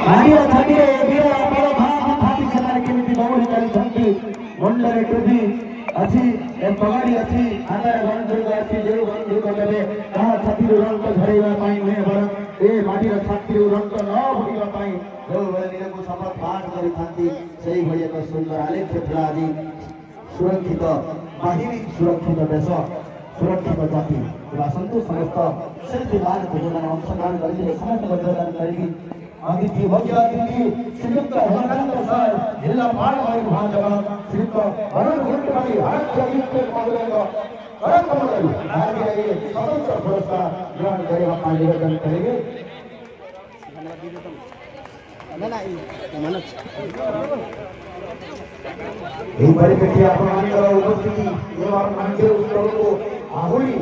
मारिया छाती रे वीर बड़ भाग छाती समान केमिति दौड़ी चलछंती मुंडरे टुबी अछि ए पगड़ी अछि आधार बंधुक अछि जे बंधुक देबे कहा छाती रंग धरेवा पाई हुए बरं ए माटिर छाती रंग न भरिवा पाई जो बलिरे को शपथ पाठ करि थांती सेही भଳି एक सुंदर आलेख्य थिला आदि सुरक्षित बाहिरी सुरक्षित देश सुरक्षित जाति आसंतु समस्त शिल्पीमान को जोन अंशग्रहण करिले समस्त योगदान करिबी अतिथि भव्य अतिथि श्रीयुक्त हेमकांत सर जिला मानव विभाग श्रीयुक्त वरुण गुंटवाली आचार्य महोदय करम कमल आगे स्वतंत्र पुरस्कार ग्रहण करने का निवेदन करेंगे। এই পরিপ্রেক্ষিতে আপনাদের উপস্থিতি এবং আপনাদের উত্তরକୁ আহুরি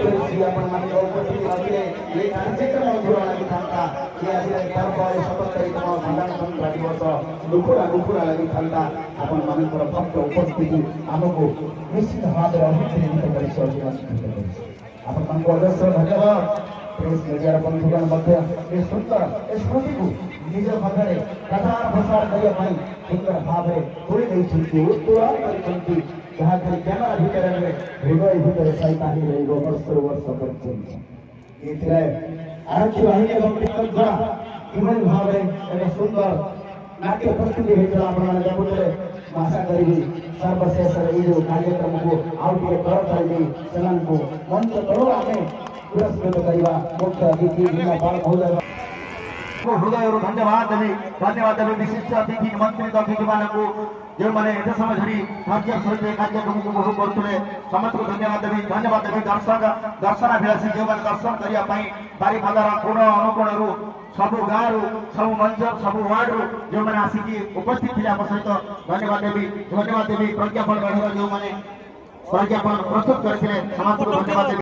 করেছি আপনাদের উপস্থিতি আছে এই কার্যক্রম জোড়া লাগিଥାନ୍ତା କି ଆଜି ତାର ପରେ 77তম ସାଧାରଣତନ୍ତ୍ର ଦିବସ ଦୁଖୁରା ଲାଗିଥାନ୍ତା ଆପଣମାନଙ୍କର ଭକ୍ତ ଉପସ୍ଥିତି ଆମକୁ ନିଶ୍ଚିତ ଭାବରେ ଅନୁପ୍ରେରିତ କରି ସହଯୋଗ କରିଛି ଆପଣମାନଙ୍କୁ ଅବଶ୍ୟ ଧନ୍ୟବାଦ। प्रेस मीडिया बंधुगण मध्य ए सुंदर स्मृति को निज पाखे प्रचार प्रसार करने सुंदर भाव तोड़ी नहीं उत्तोलन कर कैमेरा भितर हृदय भितर सही वर्ष वर्ष कर आरक्षी बाहिनी और टिकट द्वारा किभली भाव एक सुंदर नाट्य प्रस्तुति होता आपने देखुले आशा करी सर्वशेष ये कार्यक्रम को आउ टे मंच तलू आम पुरस्कृत करवा मुख्य अतिथि महोदय को हृदय धन्यवाद देवी विशिष्ट अतिथि निमंत्रित अतिथि मानक जो मैंने एत समय धरी कार्य सहित कार्यक्रम को उपभोग करते समस्त को धन्यवाद देवी दर्शनाभिलाषी जो मैंने दर्शन करने बारीपदार कोण अनुकोण सबु गाँव सब मंच सब वार्ड जो मैंने आसिक उपस्थित थे आप सहित धन्यवाद देवी प्रज्ञापन गढ़ जो मैंने प्रज्ञापन प्रस्तुत करते समस्त को धन्यवाद देवी।